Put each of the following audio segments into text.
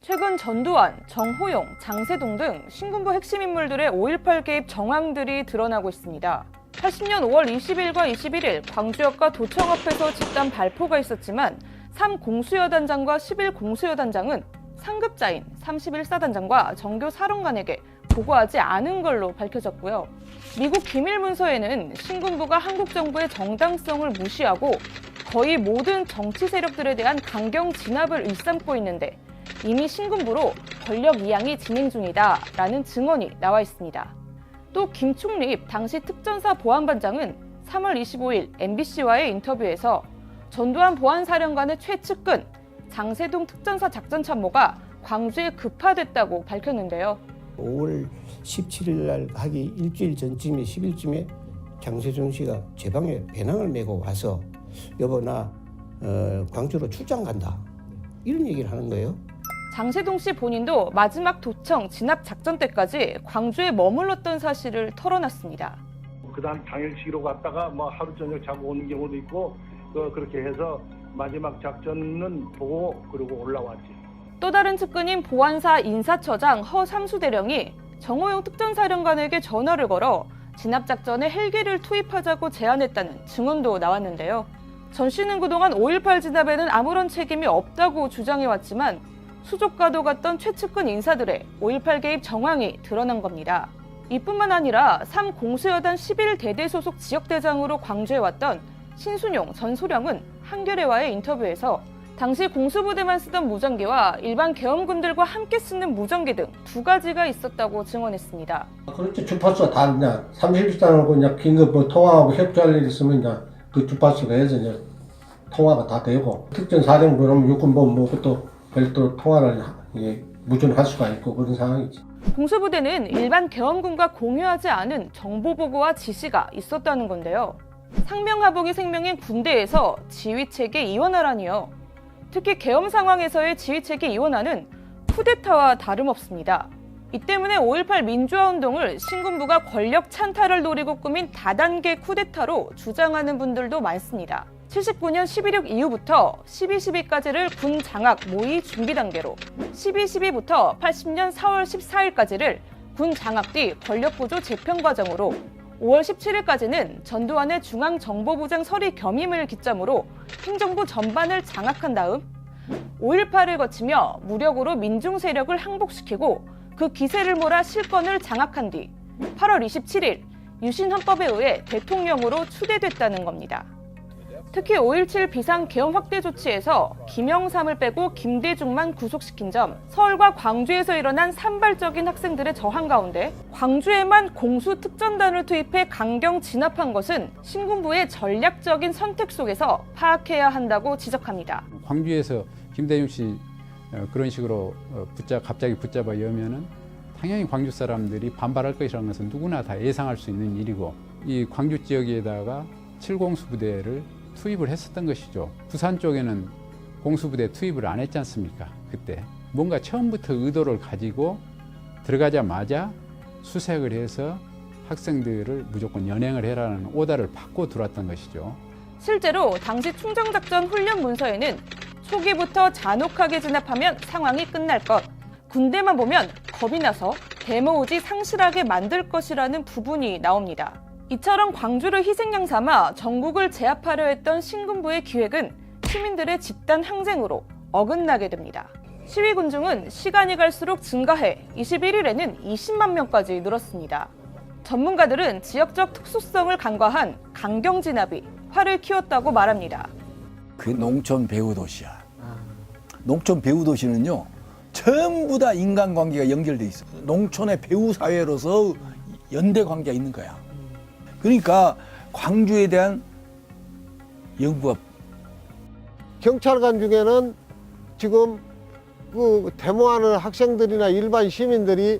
최근 전두환, 정호용, 장세동 등 신군부 핵심 인물들의 5.18 개입 정황들이 드러나고 있습니다. 80년 5월 20일과 21일 광주역과 도청 앞에서 집단 발포가 있었지만 3공수여단장과 11공수여단장은 상급자인 31사단장과 정교 사령관에게 보고하지 않은 걸로 밝혀졌고요. 미국 기밀 문서에는 신군부가 한국 정부의 정당성을 무시하고 거의 모든 정치 세력들에 대한 강경 진압을 일삼고 있는데 이미 신군부로 권력 이양이 진행 중이다라는 증언이 나와 있습니다. 또 김충립 당시 특전사 보안반장은 3월 25일 MBC와의 인터뷰에서 전두환 보안사령관의 최측근 장세동 특전사 작전참모가 광주에 급파됐다고 밝혔는데요. 5월 17일 날 하기 일주일 전쯤에 10일쯤에 장세동 씨가 제 방에 배낭을 메고 와서 여보 나 광주로 출장 간다 이런 얘기를 하는 거예요. 장세동 씨 본인도 마지막 도청 진압 작전 때까지 광주에 머물렀던 사실을 털어놨습니다. 그다음 당일치기로 갔다가 뭐 하루 저녁 자고 오는 경우도 있고 그렇게 해서 마지막 작전은 보고 그러고 올라왔지. 또 다른 측근인 보안사 인사처장 허 삼수대령이 정호용 특전사령관에게 전화를 걸어 진압작전에 헬기를 투입하자고 제안했다는 증언도 나왔는데요. 전 씨는 그동안 5.18 진압에는 아무런 책임이 없다고 주장해왔지만 수족과도 갔던 최측근 인사들의 5.18 개입 정황이 드러난 겁니다. 이뿐만 아니라 3공수여단 11대대 소속 지역대장으로 광주에 왔던 신순용 전 소령은 한겨레와의 인터뷰에서 당시 공수부대만 쓰던 무전기와 일반 계엄군들과 함께 쓰는 무전기 등 두 가지가 있었다고 증언했습니다. 그렇죠. 주파수가 다 그냥 30일단하고 그냥 긴급 뭐 통화하고 협조할 일 있으면 이제 그 주파수가 해서 이제 통화가 다 되고 특전 사령부는 육군보 뭐 그것도 별도로 통화를 무전할 수가 있고 그런 상황이지. 공수부대는 일반 계엄군과 공유하지 않은 정보 보고와 지시가 있었다는 건데요. 상명하복이 생명인 군대에서 지휘체계 이원화라니요. 특히 계엄 상황에서의 지휘체계 이원화는 쿠데타와 다름없습니다. 이 때문에 5.18 민주화운동을 신군부가 권력 찬탈을 노리고 꾸민 다단계 쿠데타로 주장하는 분들도 많습니다. 79년 11.6 이후부터 12.12까지를 군 장악 모의 준비 단계로 12.12부터 80년 4월 14일까지를 군 장악 뒤 권력구조 재편 과정으로 5월 17일까지는 전두환의 중앙정보부장 서리 겸임을 기점으로 행정부 전반을 장악한 다음 5.18을 거치며 무력으로 민중 세력을 항복시키고 그 기세를 몰아 실권을 장악한 뒤 8월 27일 유신헌법에 의해 대통령으로 추대됐다는 겁니다. 특히 5.17 비상계엄 확대 조치에서 김영삼을 빼고 김대중만 구속시킨 점, 서울과 광주에서 일어난 산발적인 학생들의 저항 가운데 광주에만 공수특전단을 투입해 강경 진압한 것은 신군부의 전략적인 선택 속에서 파악해야 한다고 지적합니다. 광주에서 김대중 씨 그런 식으로 갑자기 붙잡아 여면은 당연히 광주 사람들이 반발할 것이라는 것은 누구나 다 예상할 수 있는 일이고 이 광주 지역에다가 7공수부대를 투입을 했었던 것이죠. 부산 쪽에는 공수부대 투입을 안 했지 않습니까? 그때 뭔가 처음부터 의도를 가지고 들어가자마자 수색을 해서 학생들을 무조건 연행을 해라는 오다를 받고 들어왔던 것이죠. 실제로 당시 충정작전 훈련 문서에는 초기부터 잔혹하게 진압하면 상황이 끝날 것, 군대만 보면 겁이 나서 데모의지 상실하게 만들 것이라는 부분이 나옵니다. 이처럼 광주를 희생양 삼아 전국을 제압하려 했던 신군부의 기획은 시민들의 집단 항쟁으로 어긋나게 됩니다. 시위 군중은 시간이 갈수록 증가해 21일에는 20만 명까지 늘었습니다. 전문가들은 지역적 특수성을 간과한 강경 진압이 화를 키웠다고 말합니다. 그게 농촌 배후 도시야. 농촌 배후 도시는요 전부 다 인간관계가 연결돼 있어. 농촌의 배후 사회로서 연대 관계가 있는 거야. 그러니까 광주에 대한 연구가 경찰관 중에는 지금 그 데모하는 학생들이나 일반 시민들이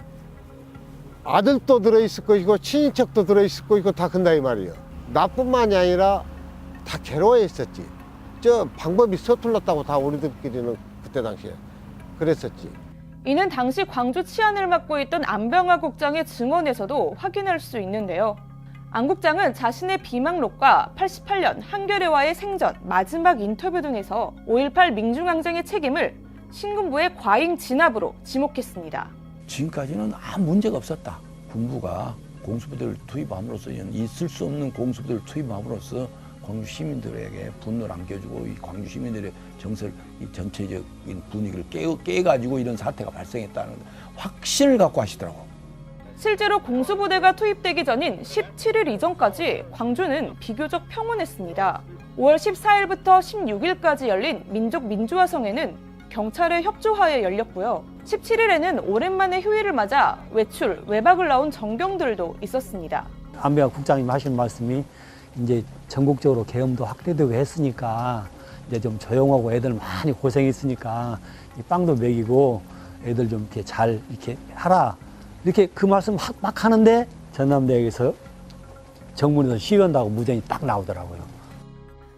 아들도 들어있을 것이고 친인척도 들어있을 것이고 다 그런다 이 말이에요. 나뿐만이 아니라 다 괴로워했었지. 저 방법이 서툴렀다고 다 우리들끼리는 그때 당시에 그랬었지. 이는 당시 광주 치안을 맡고 있던 안병하 국장의 증언에서도 확인할 수 있는데요. 안 국장은 자신의 비망록과 88년 한겨레와의 생전 마지막 인터뷰 등에서 5.18 민중항쟁의 책임을 신군부의 과잉 진압으로 지목했습니다. 지금까지는 아무 문제가 없었다. 군부가 공수부대를 투입함으로써 있을 수 없는 공수부대를 투입함으로써 광주 시민들에게 분노를 안겨주고 이 광주 시민들의 정서를 이 전체적인 분위기를 깨가지고 이런 사태가 발생했다는 확신을 갖고 하시더라고. 실제로 공수부대가 투입되기 전인 17일 이전까지 광주는 비교적 평온했습니다. 5월 14일부터 16일까지 열린 민족민주화성회는 경찰의 협조하에 열렸고요. 17일에는 오랜만에 휴일을 맞아 외출, 외박을 나온 정경들도 있었습니다. 안배가 국장님 하신 말씀이 이제 전국적으로 계엄도 확대되고 했으니까 이제 좀 조용하고 애들 많이 고생했으니까 이 빵도 먹이고 애들 좀 이렇게 잘 이렇게 하라. 이렇게 그 말씀 막 하는데 전남대학에서 정문에서 시위한다고 무전이 딱 나오더라고요.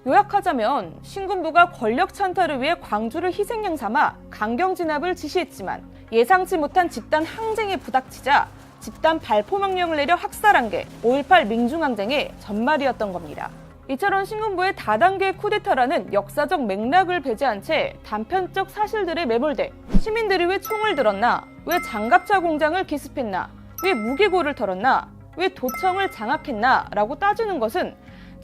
요약하자면 신군부가 권력 찬탈을 위해 광주를 희생양 삼아 강경 진압을 지시했지만 예상치 못한 집단 항쟁에 부닥치자 집단 발포 명령을 내려 학살한 게 5.18 민중항쟁의 전말이었던 겁니다. 이처럼 신군부의 다단계 쿠데타라는 역사적 맥락을 배제한 채 단편적 사실들에 매몰돼 시민들이 왜 총을 들었나, 왜 장갑차 공장을 기습했나, 왜 무기고를 털었나, 왜 도청을 장악했나 라고 따지는 것은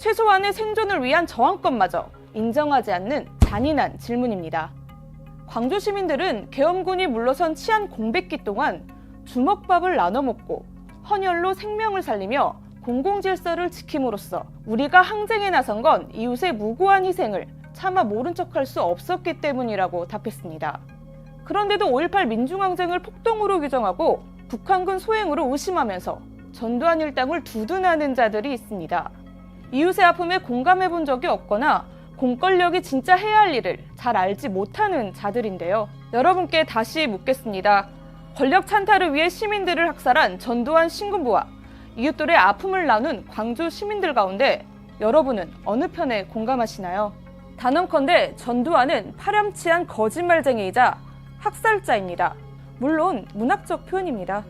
최소한의 생존을 위한 저항권마저 인정하지 않는 잔인한 질문입니다. 광주 시민들은 계엄군이 물러선 치안 공백기 동안 주먹밥을 나눠 먹고 헌혈로 생명을 살리며 공공질서를 지킴으로써 우리가 항쟁에 나선 건 이웃의 무고한 희생을 차마 모른 척할 수 없었기 때문이라고 답했습니다. 그런데도 5.18 민중항쟁을 폭동으로 규정하고 북한군 소행으로 의심하면서 전두환 일당을 두둔하는 자들이 있습니다. 이웃의 아픔에 공감해 본 적이 없거나 공권력이 진짜 해야 할 일을 잘 알지 못하는 자들인데요. 여러분께 다시 묻겠습니다. 권력 찬탈을 위해 시민들을 학살한 전두환 신군부와 이웃들의 아픔을 나눈 광주 시민들 가운데 여러분은 어느 편에 공감하시나요? 단언컨대 전두환은 파렴치한 거짓말쟁이이자 학살자입니다. 물론 문학적 표현입니다.